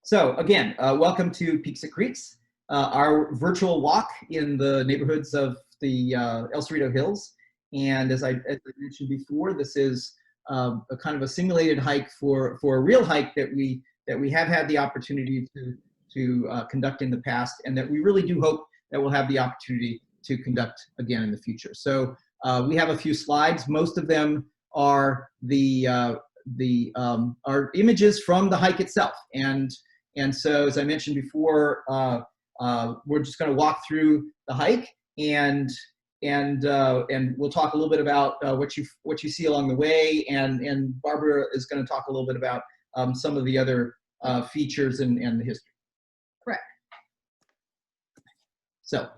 So again, welcome to Peaks at Creeks, our virtual walk in the neighborhoods of the El Cerrito Hills. And as I mentioned before, this is a kind of a simulated hike for a real hike that we have had the opportunity to conduct in the past, and that we really do hope that we'll have the opportunity to conduct again in the future. So we have a few slides. Most of them are are images from the hike itself. And so, as I mentioned before, we're just going to walk through the hike, and we'll talk a little bit about what you see along the way, and Barbara is going to talk a little bit about some of the other features and the history. Correct. So,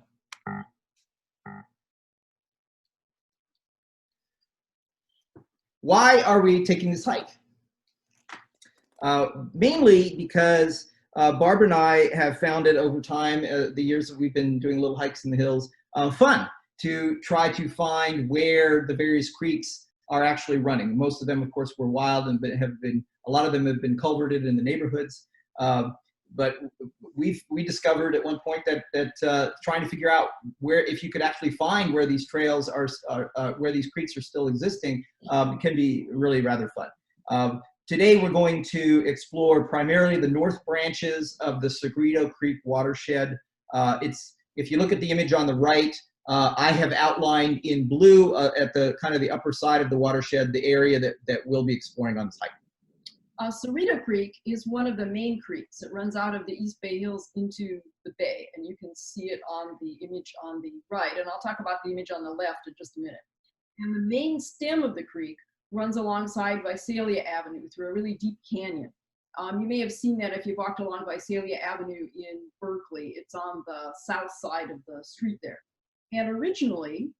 why are we taking this hike? Mainly because Barbara and I have found it over time, the years that we've been doing little hikes in the hills, fun to try to find where the various creeks are actually running. Most of them, of course, were wild, and a lot of them have been culverted in the neighborhoods. But we discovered at one point that trying to figure out if you could actually find where these trails are, where these creeks are still existing, can be really rather fun. Today we're going to explore primarily the north branches of the Cerrito Creek watershed. If you look at the image on the right, I have outlined in blue at the kind of the upper side of the watershed the area that we'll be exploring on this hike. Cerrito Creek is one of the main creeks. It runs out of the East Bay Hills into the bay, and you can see it on the image on the right. And I'll talk about the image on the left in just a minute. And the main stem of the creek runs alongside Visalia Avenue through a really deep canyon. You may have seen that if you've walked along Visalia Avenue in Berkeley. It's on the south side of the street there. And originally,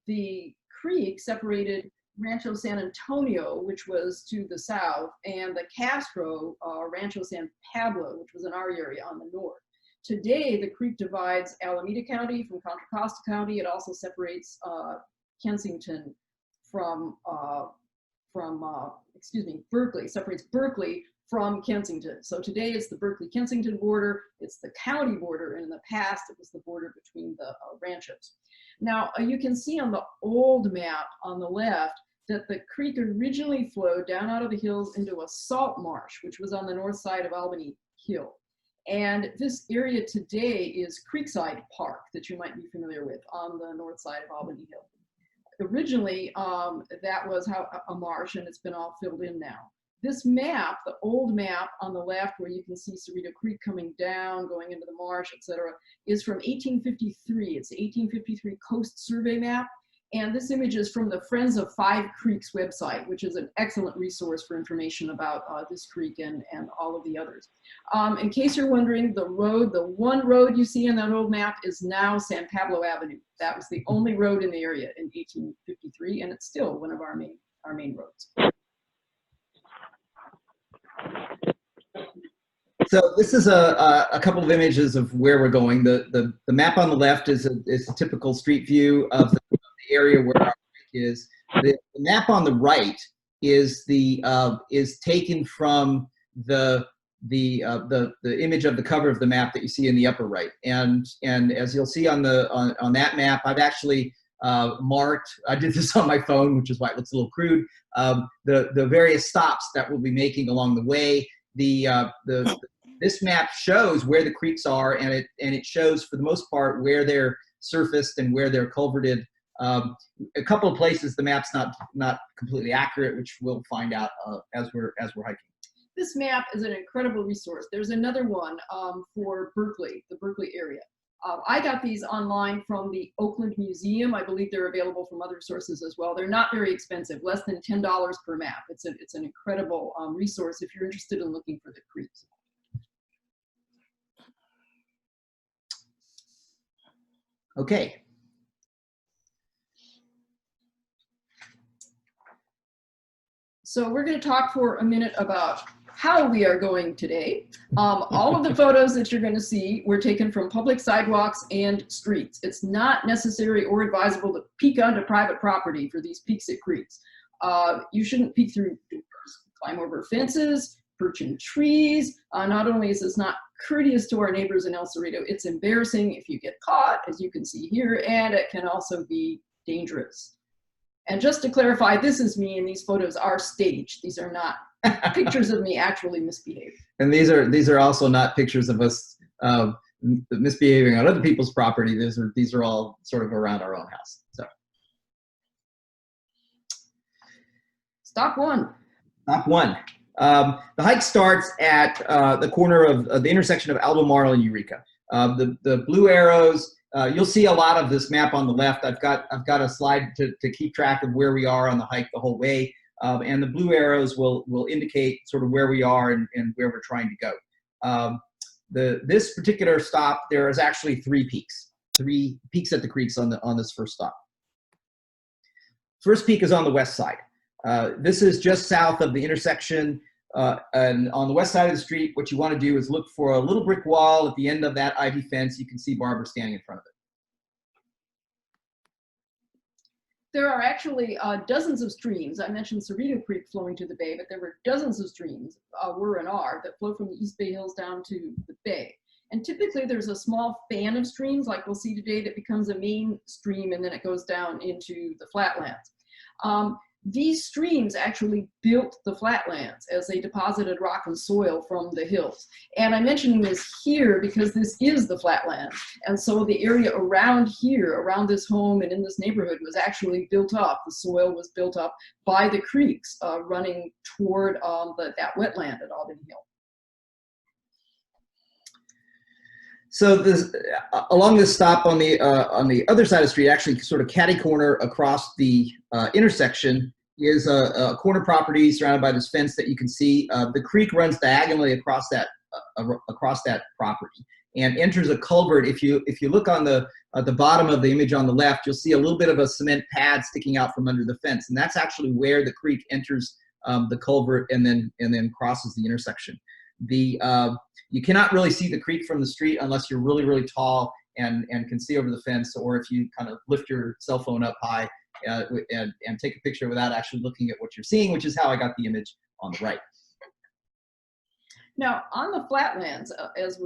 the creek separated Rancho San Antonio, which was to the south, and the Castro, Rancho San Pablo, which was in our area on the north. Today, the creek divides Alameda County from Contra Costa County. It also separates Kensington from Berkeley, separates Berkeley from Kensington. So today it's the Berkeley-Kensington border, it's the county border, and in the past it was the border between the ranchos. Now you can see on the old map on the left that the creek originally flowed down out of the hills into a salt marsh, which was on the north side of Albany Hill. And this area today is Creekside Park, that you might be familiar with, on the north side of Albany Hill. Originally, that was a marsh, and it's been all filled in now. This map, the old map on the left, where you can see Cerrito Creek coming down, going into the marsh, etc., is from 1853. It's the 1853 Coast Survey map. And this image is from the Friends of Five Creeks website, which is an excellent resource for information about this creek and all of the others. In case you're wondering, the one road you see in that old map is now San Pablo Avenue. That was the only road in the area in 1853, and it's still one of our main roads. So this is a couple of images of where we're going. The map on the left is a typical street view of the area where our hike is. The map on the right is taken from the image of the cover of the map that you see in the upper right. And as you'll see on that map, I've actually marked. I did this on my phone, which is why it looks a little crude. The various stops that we'll be making along the way. This map shows where the creeks are, and it shows for the most part where they're surfaced and where they're culverted. A couple of places the map's not completely accurate, which we'll find out as we're hiking. This map is an incredible resource. There's another one for Berkeley, the Berkeley area. I got these online from the Oakland Museum. I believe they're available from other sources as well. They're not very expensive, less than $10 per map. It's an incredible resource if you're interested in looking for the creeks. Okay. So we're going to talk for a minute about how we are going today. All of the photos that you're going to see were taken from public sidewalks and streets. It's not necessary or advisable to peek onto private property for these peeks at creeks. You shouldn't peek through doors, climb over fences, perch in trees. Not only is this not courteous to our neighbors in El Cerrito, it's embarrassing if you get caught, as you can see here, and it can also be dangerous. And just to clarify, this is me, and these photos are staged. These are not pictures of me actually misbehaving. And these are also not pictures of us misbehaving on other people's property. These are all sort of around our own house. So, stop one. Stop one. The hike starts at the corner of the intersection of Albemarle and Eureka. The blue arrows. You'll see a lot of this map on the left. I've got a slide to keep track of where we are on the hike the whole way. And the blue arrows will indicate sort of where we are and where we're trying to go. This particular stop, there is actually three peaks at the creeks on this first stop. First peak is on the west side. This is just south of the intersection, and on the west side of the street, what you want to do is look for a little brick wall at the end of that ivy fence. You can see Barbara standing in front of it. There are actually dozens of streams. I mentioned Cerrito Creek flowing to the bay, but there were dozens of streams, were and are, that flow from the East Bay Hills down to the bay. And typically there's a small fan of streams, like we'll see today, that becomes a main stream, and then it goes down into the flatlands. These streams actually built the flatlands as they deposited rock and soil from the hills. And I'm mentioning this here because this is the flatland. And so the area around here, around this home and in this neighborhood, was actually built up. The soil was built up by the creeks running toward that wetland at Albany Hill. So this, along this stop on the other side of the street, actually sort of catty corner across the intersection, is a corner property surrounded by this fence that you can see. The creek runs diagonally across that property and enters a culvert. If you look on at the bottom of the image on the left, you'll see a little bit of a cement pad sticking out from under the fence, and that's actually where the creek enters the culvert and then crosses the intersection. You cannot really see the creek from the street unless you're really, really tall and can see over the fence, or if you kind of lift your cell phone up high and take a picture without actually looking at what you're seeing, which is how I got the image on the right. Now, on the flatlands, as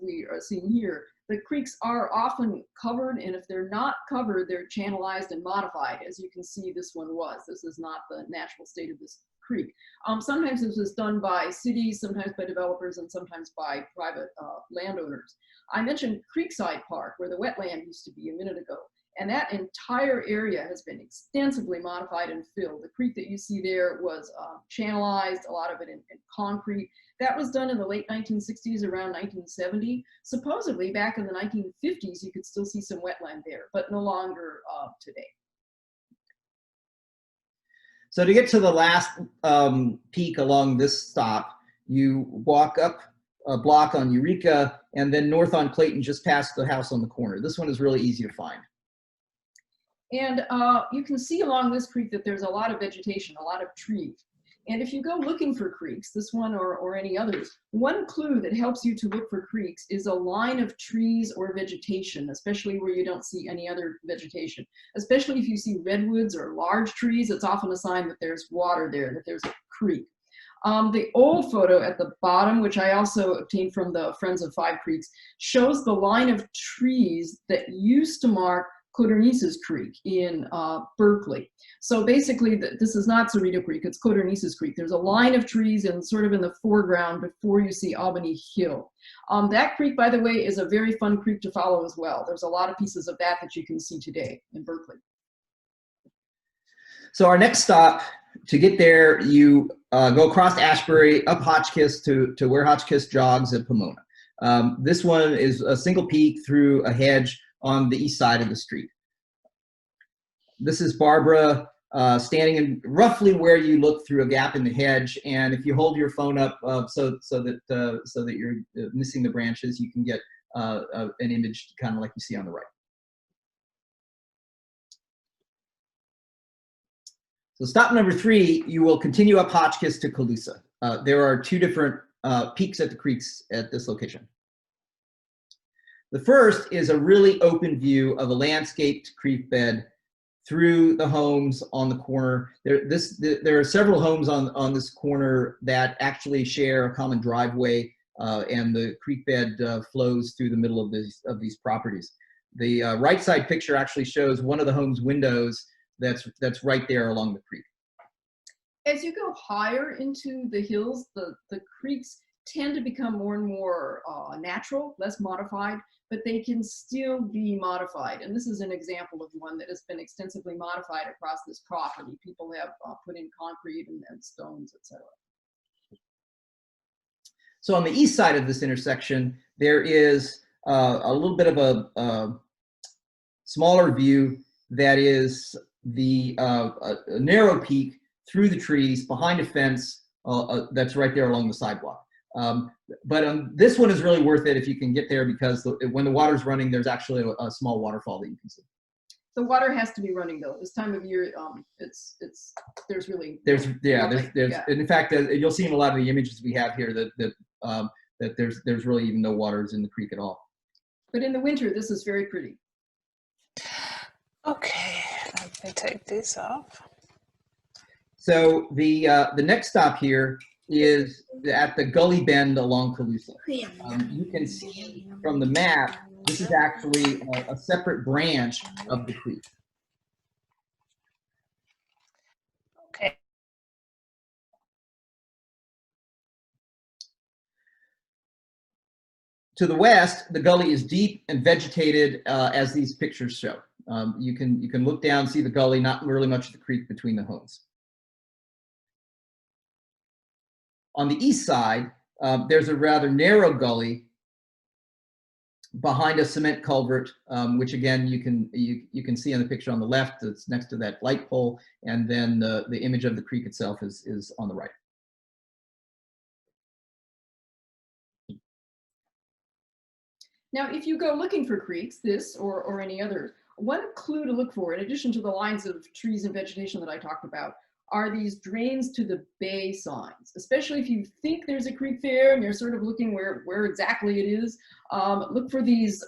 we are seeing here, the creeks are often covered, and if they're not covered, they're channelized and modified. As you can see, this one was. This is not the natural state of this creek. Sometimes this is done by cities, sometimes by developers, and sometimes by private landowners. I mentioned Creekside Park, where the wetland used to be a minute ago, and that entire area has been extensively modified and filled. The creek that you see there was channelized, a lot of it in concrete. That was done in the late 1960s, around 1970. Supposedly, back in the 1950s, you could still see some wetland there, but no longer today. So to get to the last peak along this stop, you walk up a block on Eureka and then north on Clayton, just past the house on the corner. This one is really easy to find. And you can see along this creek that there's a lot of vegetation, a lot of trees. And if you go looking for creeks, this one or any others, one clue that helps you to look for creeks is a line of trees or vegetation, especially where you don't see any other vegetation. Especially if you see redwoods or large trees, it's often a sign that there's water there, that there's a creek. The old photo at the bottom, which I also obtained from the Friends of Five Creeks, shows the line of trees that used to mark Codornices Creek in Berkeley. So basically, this is not Cerrito Creek, it's Codornices Creek. There's a line of trees and sort of in the foreground before you see Albany Hill. That creek, by the way, is a very fun creek to follow as well. There's a lot of pieces of that you can see today in Berkeley. So our next stop, to get there, you go across Ashbury, up Hotchkiss to where Hotchkiss jogs at Pomona. This one is a single peak through a hedge on the east side of the street. This is Barbara standing in roughly where you look through a gap in the hedge, and if you hold your phone up so that you're missing the branches, you can get an image kind of like you see on the right. So stop number 3, you will continue up Hotchkiss to Colusa. There are 2 different peaks at the creeks at this location. The first is a really open view of a landscaped creek bed through the homes on the corner. There are several homes on this corner that actually share a common driveway, and the creek bed flows through the middle of these properties. The right side picture actually shows one of the home's windows that's right there along the creek. As you go higher into the hills, the creeks tend to become more and more natural, less modified, but they can still be modified. And this is an example of one that has been extensively modified across this property. People have put in concrete and stones, etc. So on the east side of this intersection, there is a little bit of a smaller view that is a narrow peak through the trees behind a fence that's right there along the sidewalk. But this one is really worth it if you can get there, because when the water's running, there's actually a small waterfall that you can see. The water has to be running though. This time of year, there's in fact, you'll see in a lot of the images we have here that there's really even no waters in the creek at all. But in the winter, this is very pretty. Okay, let me take this off. So the next stop here is at the gully bend along Calusa. You can see from the map, this is actually a separate branch of the creek. Okay. To the west, the gully is deep and vegetated, as these pictures show. You can look down, see the gully, not really much of the creek between the homes. On the east side, there's a rather narrow gully behind a cement culvert, which again you can see on the picture on the left. It's next to that light pole, and then the image of the creek itself is on the right. Now, if you go looking for creeks, this or any other, one clue to look for, in addition to the lines of trees and vegetation that I talked about, are these drains to the bay signs. Especially if you think there's a creek there and you're sort of looking where exactly it is, look for these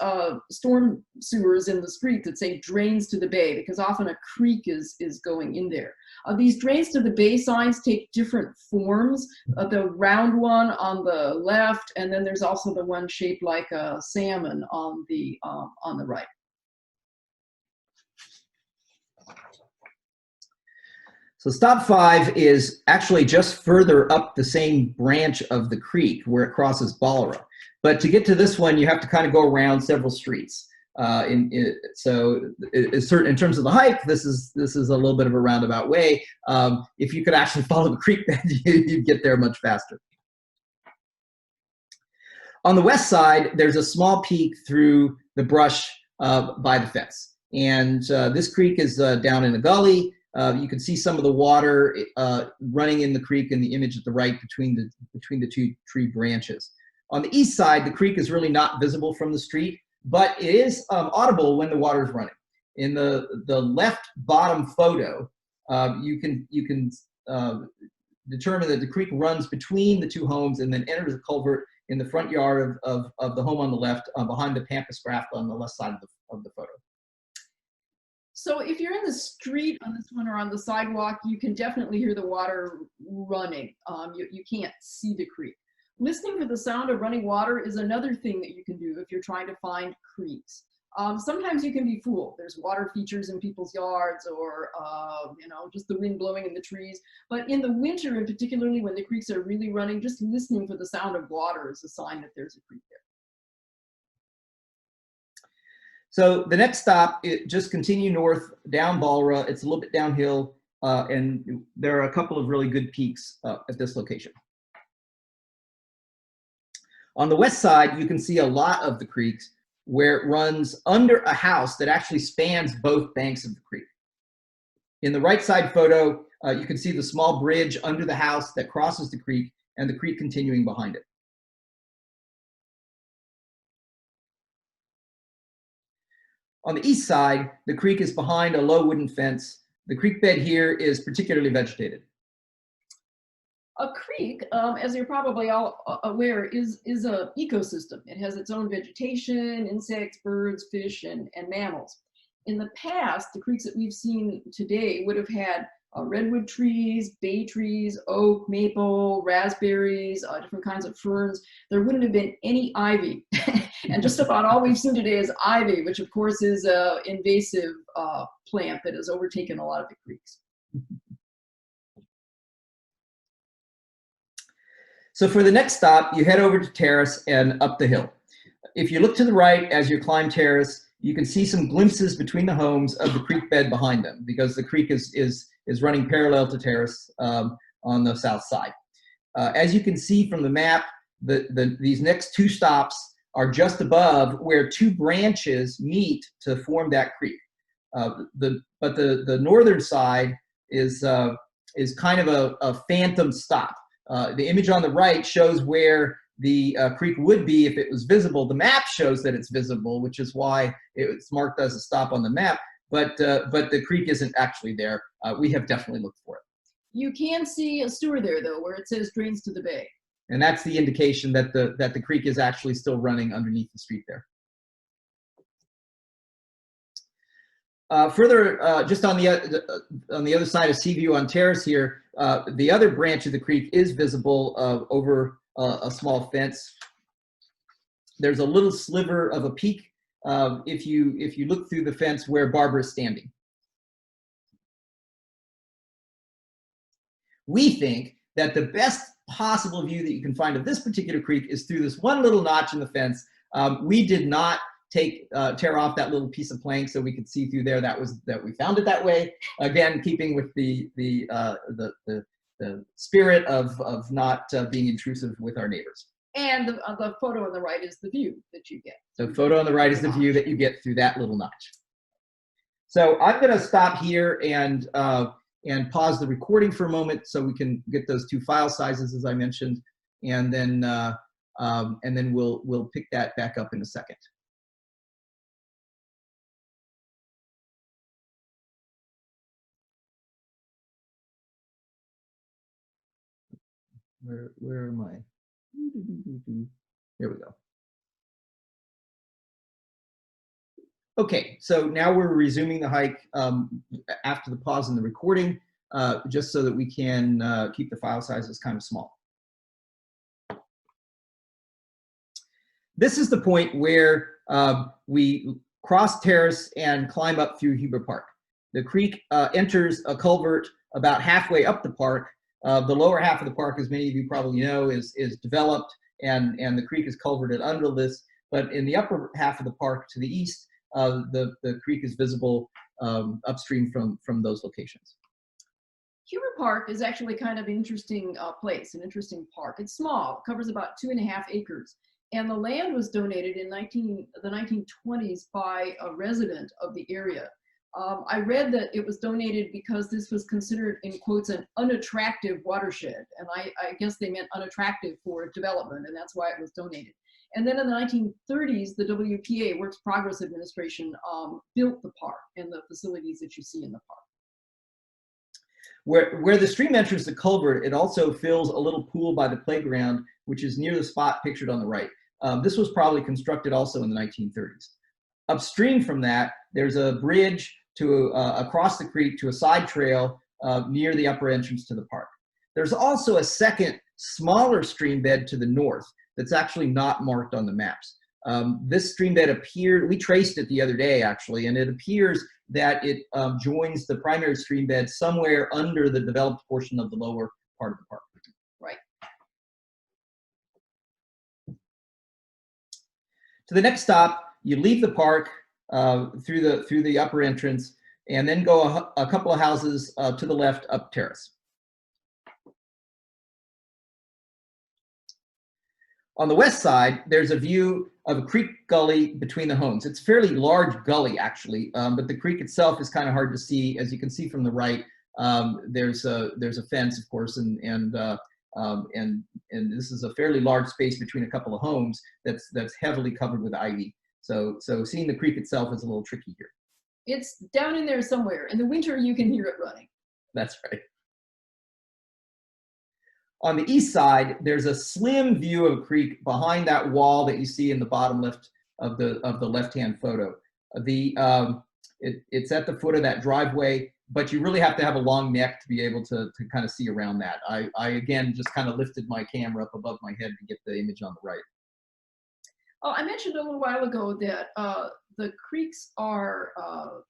storm sewers in the street that say drains to the bay, because often a creek is going in there. These drains to the bay signs take different forms. The round one on the left, and then there's also the one shaped like a salmon on the right. So stop 5 is actually just further up the same branch of the creek where it crosses Balra. But to get to this one, you have to kind of go around several streets. So in terms of the hike, this is a little bit of a roundabout way. If you could actually follow the creek bed, you'd get there much faster. On the west side, there's a small peak through the brush by the fence. And this creek is down in the gully. You can see some of the water running in the creek in the image at the right between the two tree branches. On the east side, the creek is really not visible from the street, but it is audible when the water is running. In the left bottom photo, you can determine that the creek runs between the two homes and then enters a culvert in the front yard of the home on the left, behind the pampas graft on the left side of the photo. So if you're in the street on this one or on the sidewalk, you can definitely hear the water running. You can't see the creek. Listening for the sound of running water is another thing that you can do if you're trying to find creeks. Sometimes you can be fooled. There's water features in people's yards, or just the wind blowing in the trees. But in the winter, and particularly when the creeks are really running, just listening for the sound of water is a sign that there's a creek there. So the next stop, just continue north down Balra. It's a little bit downhill, and there are a couple of really good peaks at this location. On the west side, you can see a lot of the creeks where it runs under a house that actually spans both banks of the creek. In the right side photo, you can see the small bridge under the house that crosses the creek, and the creek continuing behind it. On the east side, the creek is behind a low wooden fence. The creek bed here is particularly vegetated. A creek, as you're probably all aware, is an ecosystem. It has its own vegetation, insects, birds, fish, and mammals. In the past, the creeks that we've seen today would have had redwood trees, bay trees, oak, maple, raspberries, different kinds of ferns. There wouldn't have been any ivy. And just about all we've seen today is ivy, which of course is an invasive plant that has overtaken a lot of the creeks. So for the next stop, you head over to Terrace and up the hill. If you look to the right as you climb Terrace, you can see some glimpses between the homes of the creek bed behind them, because the creek is running parallel to Terrace on the south side. As you can see from the map, these next two stops are just above where two branches meet to form that creek. But the northern side is kind of a phantom stop. The image on the right shows where the creek would be if it was visible. The map shows that it's visible, which is why it's marked as a stop on the map, but the creek isn't actually there. We have definitely looked for it. You can see a sewer there, though, where it says drains to the bay. And that's the indication that the creek is actually still running underneath the street there. Further, just on the other side of Seaview on Terrace here, the other branch of the creek is visible over a small fence. There's a little sliver of a peak if you look through the fence where Barbara is standing. We think that the best possible view that you can find of this particular creek is through this one little notch in the fence. We did not tear off that little piece of plank so we could see through there. That we found it that way. Again, keeping with the spirit of not being intrusive with our neighbors. And the photo on the right is the view that you get. The photo on the right is the view that you get through that little notch. So I'm going to stop here and pause the recording for a moment so we can get those two file sizes as I mentioned, and then we'll pick that back up in a second. Where am I? Here we go. Okay, so now we're resuming the hike after the pause in the recording, just so that we can keep the file sizes kind of small. This is the point where we cross Terrace and climb up through Huber Park. The creek enters a culvert about halfway up the park. The lower half of the park, as many of you probably know, is developed, and the creek is culverted under this. But in the upper half of the park to the east, the creek is visible upstream from those locations. Huber Park is actually kind of an interesting place, an interesting park. It's small, it covers about 2.5 acres. And the land was donated in the 1920s by a resident of the area. I read that it was donated because this was considered, in quotes, an unattractive watershed. And I guess they meant unattractive for development, and that's why it was donated. And then in the 1930s, the WPA, Works Progress Administration, built the park and the facilities that you see in the park. Where the stream enters the culvert, it also fills a little pool by the playground, which is near the spot pictured on the right. This was probably constructed also in the 1930s. Upstream from that, there's a bridge to across the creek to a side trail near the upper entrance to the park. There's also a second, smaller stream bed to the north that's actually not marked on the maps. This stream bed appeared, we traced it the other day actually, and it appears that it joins the primary stream bed somewhere under the developed portion of the lower part of the park. Right. To the next stop, you leave the park through the upper entrance, and then go a couple of houses to the left up Terrace. On the west side, there's a view of a creek gully between the homes. It's a fairly large gully, actually, but the creek itself is kind of hard to see. As you can see from the right, there's a fence, of course, and this is a fairly large space between a couple of homes that's heavily covered with ivy. So seeing the creek itself is a little tricky here. It's down in there somewhere. In the winter, you can hear it running. That's right. On the east side, there's a slim view of a creek behind that wall that you see in the bottom left of the left-hand photo. it's at the foot of that driveway, but you really have to have a long neck to be able to kind of see around that. I again just kind of lifted my camera up above my head to get the image on the right. Oh, I mentioned a little while ago that the creeks are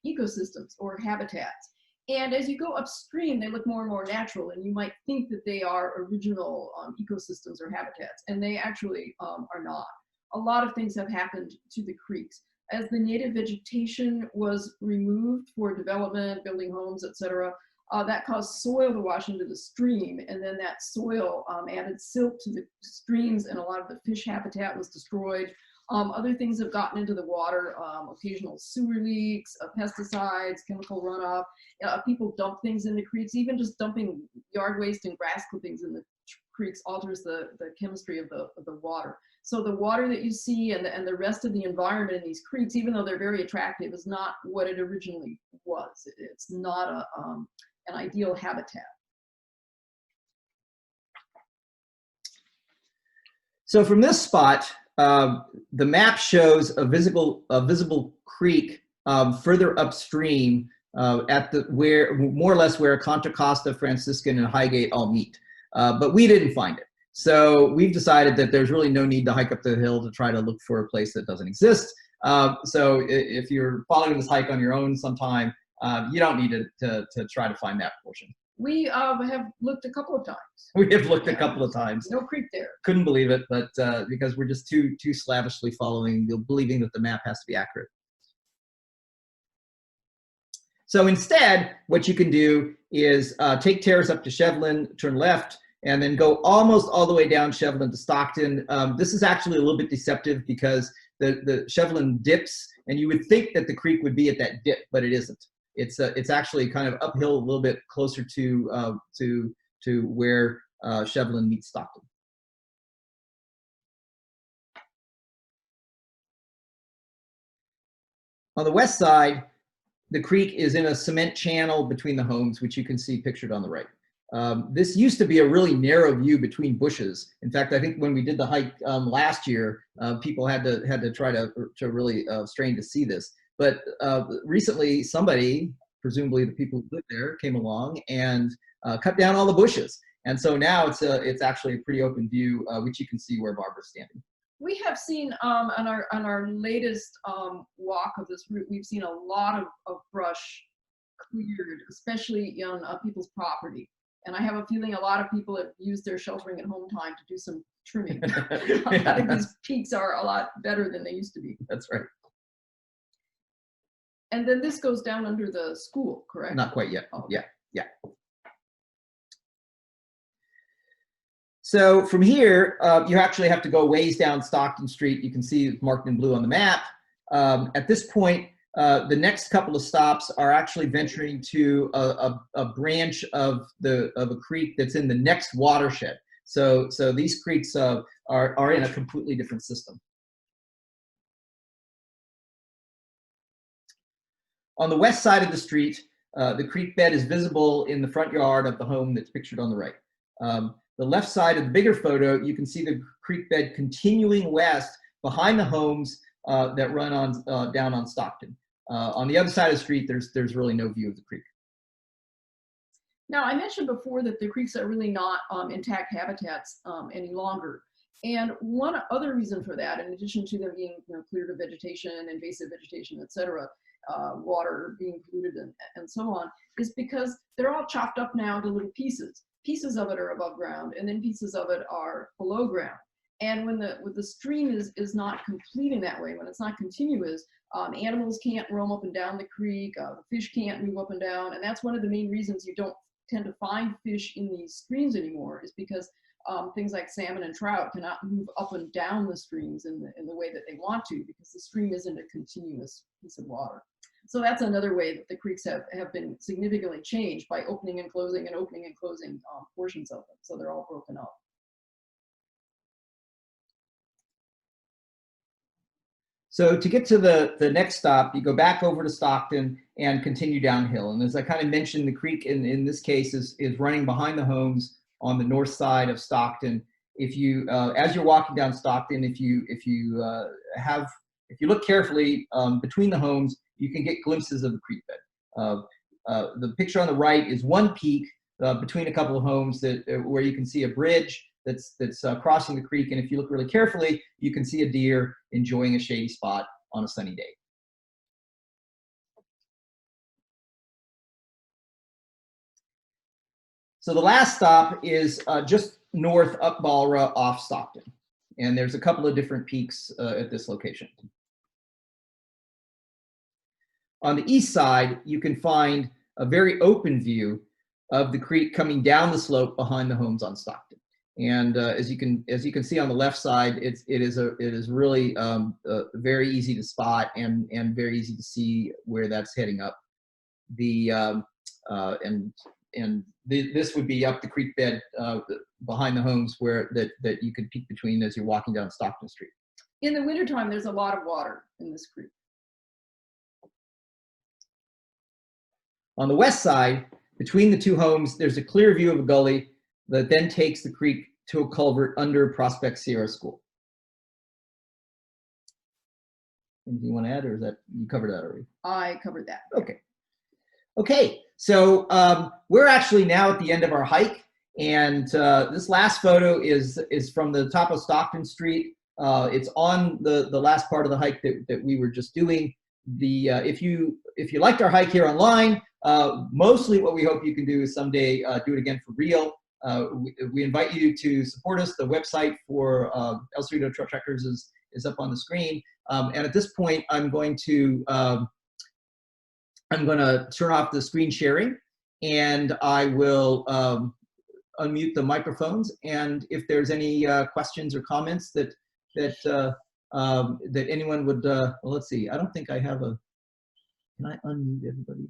ecosystems or habitats. And as you go upstream, they look more and more natural, and you might think that they are original ecosystems or habitats, and they actually are not. A lot of things have happened to the creeks. As the native vegetation was removed for development, building homes, etc., that caused soil to wash into the stream, and then that soil added silt to the streams, and a lot of the fish habitat was destroyed. Other things have gotten into the water, occasional sewer leaks, pesticides, chemical runoff. People dump things in the creeks. Even just dumping yard waste and grass clippings in the creeks alters the chemistry of the water. So the water that you see and the rest of the environment in these creeks, even though they're very attractive, is not what it originally was. It's not an ideal habitat. So from this spot, the map shows a visible creek further upstream at the more or less where Contra Costa, Franciscan, and Highgate all meet. But we didn't find it. So we've decided that there's really no need to hike up the hill to try to look for a place that doesn't exist. So if you're following this hike on your own sometime, you don't need to try to find that portion. We have looked a couple of times. We have looked a couple of times. No creek there. Couldn't believe it, but because we're just too slavishly believing that the map has to be accurate. So instead, what you can do is take Terrace up to Shevlin, turn left, and then go almost all the way down Shevlin to Stockton. This is actually a little bit deceptive because the Shevlin dips, and you would think that the creek would be at that dip, but it isn't. It's actually kind of uphill a little bit closer to where Shevlin meets Stockton. On the west side, the creek is in a cement channel between the homes, which you can see pictured on the right. This used to be a really narrow view between bushes. In fact, I think when we did the hike last year, people had to try to really strain to see this. But recently, somebody, presumably the people who lived there, came along and cut down all the bushes. And so now it's actually a pretty open view, which you can see where Barbara's standing. We have seen on our latest walk of this route, we've seen a lot of brush cleared, especially on people's property. And I have a feeling a lot of people have used their sheltering at home time to do some trimming. I think these peaks are a lot better than they used to be. That's right. And then this goes down under the school, correct? Not quite yet. Oh. Yeah. So from here, you actually have to go ways down Stockton Street. You can see it's marked in blue on the map. At this point, the next couple of stops are actually venturing to a branch of a creek that's in the next watershed. So these creeks are in a completely different system. On the west side of the street, the creek bed is visible in the front yard of the home that's pictured on the right. The left side of the bigger photo, you can see the creek bed continuing west behind the homes that run on down on Stockton. On the other side of the street, there's really no view of the creek. Now, I mentioned before that the creeks are really not intact habitats any longer. And one other reason for that, in addition to them being cleared of vegetation, invasive vegetation, et cetera, water being polluted and so on, is because they're all chopped up now to little pieces. Pieces of it are above ground, and then pieces of it are below ground. And when the stream is not complete in that way, when it's not continuous, animals can't roam up and down the creek, the fish can't move up and down, and that's one of the main reasons you don't tend to find fish in these streams anymore, is because things like salmon and trout cannot move up and down the streams in the way that they want to, because the stream isn't a continuous piece of water. So that's another way that the creeks have been significantly changed, by opening and closing and opening and closing portions of them. So they're all broken up. So to get to the next stop, you go back over to Stockton and continue downhill. And as I kind of mentioned, the creek in this case is running behind the homes on the north side of Stockton. If you, as you're walking down Stockton, if you look carefully between the homes, you can get glimpses of the creek bed. The picture on the right is one peak between a couple of homes that where you can see a bridge that's crossing the creek, and if you look really carefully, you can see a deer enjoying a shady spot on a sunny day. So the last stop is just north up Balra off Stockton. And there's a couple of different peaks at this location. On the east side, you can find a very open view of the creek coming down the slope behind the homes on Stockton. And as you can see on the left side, it is really very easy to spot and very easy to see where that's heading up. This would be up the creek bed behind the homes where that you could peek between as you're walking down Stockton Street. In the wintertime, there's a lot of water in this creek. On the west side, between the two homes, there's a clear view of a gully that then takes the creek to a culvert under Prospect Sierra School. Anything you want to add, or is that you covered that already? I covered that. Okay. Okay, so we're actually now at the end of our hike, and this last photo is from the top of Stockton Street. It's on the last part of the hike that we were just doing. If you liked our hike here online, mostly what we hope you can do is someday do it again for real. We invite you to support us. The website for El Cerrito Trail Trekkers is up on the screen, and at this point, I'm going to turn off the screen sharing, and I will unmute the microphones. And if there's any questions or comments that anyone would, well, let's see. I don't think I have a. Can I unmute everybody?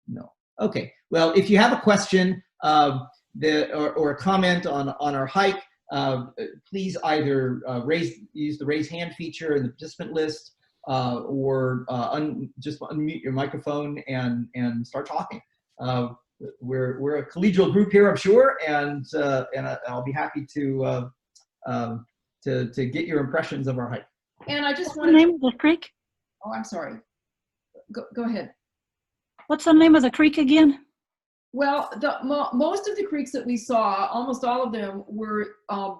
No. Okay. Well, if you have a question or a comment on our hike, please either use the raise hand feature in the participant list. Or just unmute your microphone and start talking. We're a collegial group here, I'm sure, and I'll be happy to get your impressions of our hike. And I just want to name of the creek. Oh, I'm sorry. Go ahead. What's the name of the creek again? Well, most of the creeks that we saw, almost all of them, were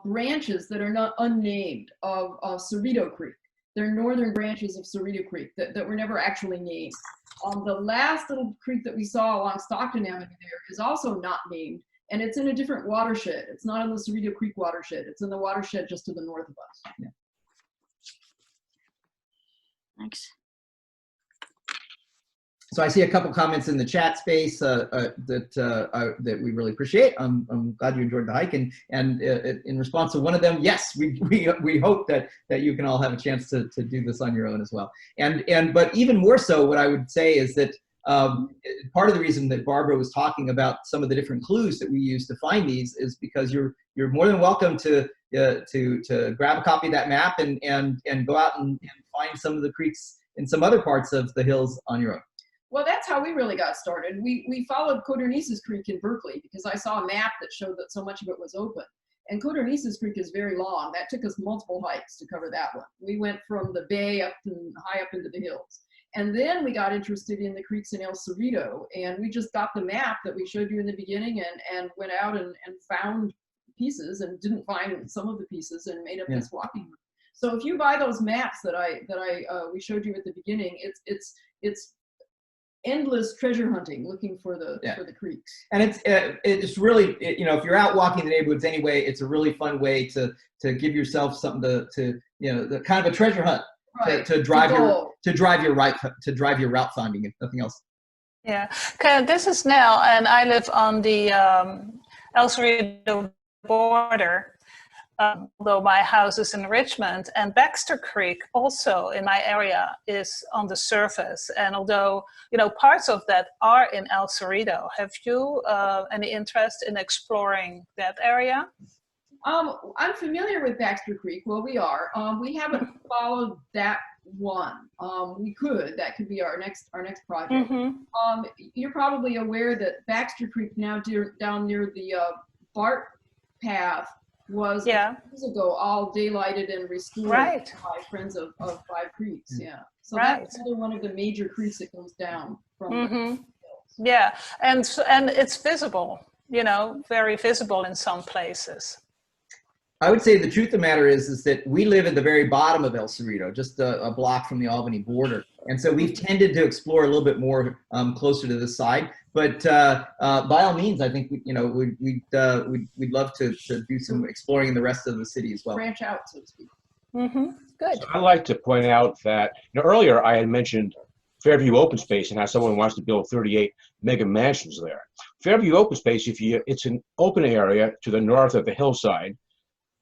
branches that are not unnamed of Cerrito Creek. They're northern branches of Cerrito Creek that were never actually named. The last little creek that we saw along Stockton Avenue there is also not named, and it's in a different watershed. It's not in the Cerrito Creek watershed. It's in the watershed just to the north of us. Yeah. Thanks. So I see a couple comments in the chat space that we really appreciate. I'm glad you enjoyed the hike, and in response to one of them, yes, we hope that you can all have a chance to do this on your own as well. But even more so, what I would say is that part of the reason that Barbara was talking about some of the different clues that we use to find these is because you're more than welcome to grab a copy of that map and go out and find some of the creeks in some other parts of the hills on your own. Well, that's how we really got started. We followed Codornices Creek in Berkeley because I saw a map that showed that so much of it was open. And Codornices Creek is very long. That took us multiple hikes to cover that one. We went from the bay up and high up into the hills. And then we got interested in the creeks in El Cerrito, and we just got the map that we showed you in the beginning and went out and found pieces and didn't find some of the pieces and made up this walking route. So if you buy those maps that we showed you at the beginning, it's endless treasure hunting, looking for the creeks. And it's really, if you're out walking the neighborhoods anyway, it's a really fun way to give yourself something to the kind of a treasure hunt, right, to drive your route finding, if nothing else. Yeah, this is Nell, and I live on the El Cerrito border. Although my house is in Richmond, and Baxter Creek also in my area is on the surface. And although, parts of that are in El Cerrito, have you any interest in exploring that area? I'm familiar with Baxter Creek. Well, we are. We haven't followed that one. That could be our next project. Mm-hmm. You're probably aware that Baxter Creek now down near the BART path was Yeah. years ago all daylighted and restored Right. by Friends of Five Creeks. Yeah. So Right. that's another one of the major creeks that goes down from the Mm-hmm. hills. Yeah, and it's visible, very visible in some places. I would say the truth of the matter is that we live at the very bottom of El Cerrito, just a block from the Albany border. And so we've tended to explore a little bit more closer to this side. But by all means, I think we'd love to do some exploring in the rest of the city as well. Branch out, so to speak. Mm-hmm. Good. So I like to point out that earlier I had mentioned Fairview Open Space and how someone wants to build 38 mega mansions there. Fairview Open Space, it's an open area to the north of the hillside,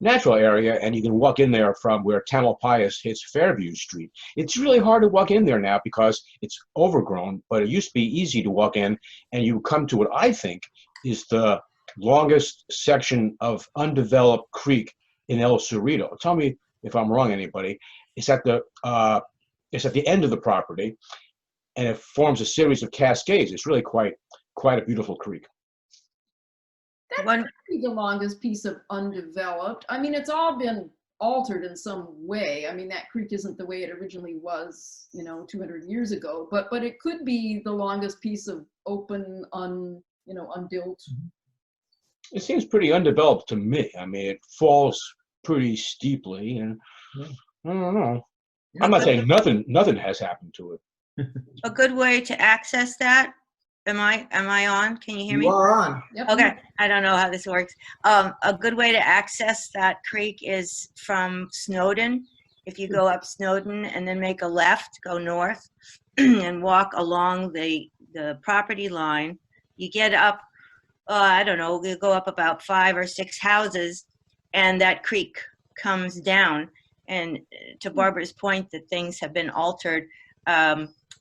natural area, and you can walk in there from where Tamalpais hits Fairview Street. It's really hard to walk in there now because it's overgrown, but it used to be easy to walk in, and you come to what I think is the longest section of undeveloped creek in El Cerrito. Tell me if I'm wrong, anybody. It's at the end of the property, and it forms a series of cascades. It's really quite a beautiful creek. That might be the longest piece of undeveloped. I mean, it's all been altered in some way. I mean, that creek isn't the way it originally was, 200 years ago, but it could be the longest piece of open, unbuilt. It seems pretty undeveloped to me. I mean, it falls pretty steeply, and I don't know. I'm not saying nothing has happened to it. A good way to access that. Am I on? Can you hear me? You are on. Yep. Okay, I don't know how this works. A good way to access that creek is from Snowden. If you go up Snowden and then make a left, go north, and walk along the property line, you get up, I don't know, you go up about 5 or 6 houses, and that creek comes down. And to Barbara's point that things have been altered,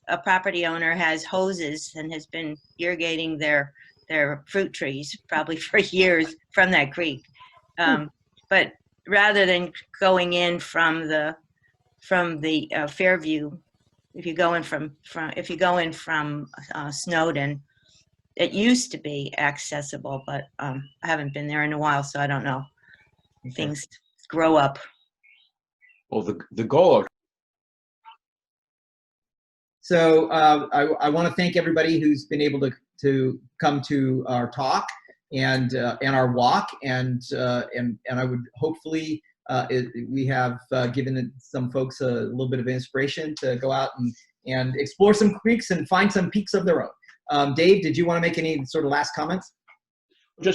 a property owner has hoses and has been irrigating their fruit trees probably for years from that creek. But rather than going in from the Fairview, if you go in from Snowden, it used to be accessible, but I haven't been there in a while, so I don't know. Okay. Things grow up. Well, the goal of So I want to thank everybody who's been able to come to our talk and our walk, and I would hopefully we have given some folks a little bit of inspiration to go out and explore some creeks and find some peaks of their own. Dave, did you want to make any sort of last comments?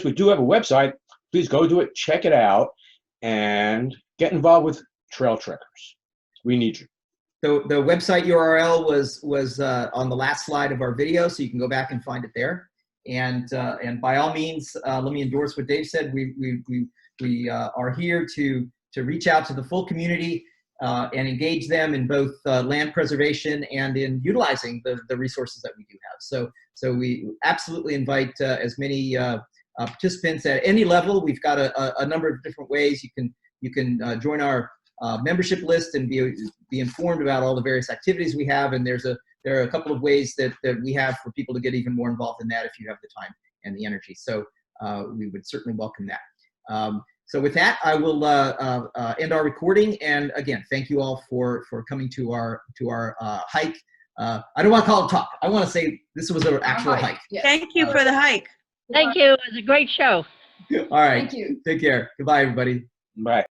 we do have a website. Please go to it, check it out, and get involved with trail trekkers. We need you. The website URL was on the last slide of our video, so you can go back and find it there. And by all means, let me endorse what Dave said. We are here to reach out to the full community and engage them in both land preservation and in utilizing the resources that we do have. So we absolutely invite as many participants at any level. We've got a number of different ways you can join our membership list and be informed about all the various activities we have. And there are a couple of ways that we have for people to get even more involved in that if you have the time and the energy. So we would certainly welcome that. So with that, I will end our recording. And again, thank you all for coming to our hike. I don't want to call it talk. I want to say this was an actual hike. Yes. Thank you for the hike. Thank you. It was a great show. All right. Thank you. Take care. Goodbye, everybody. Bye.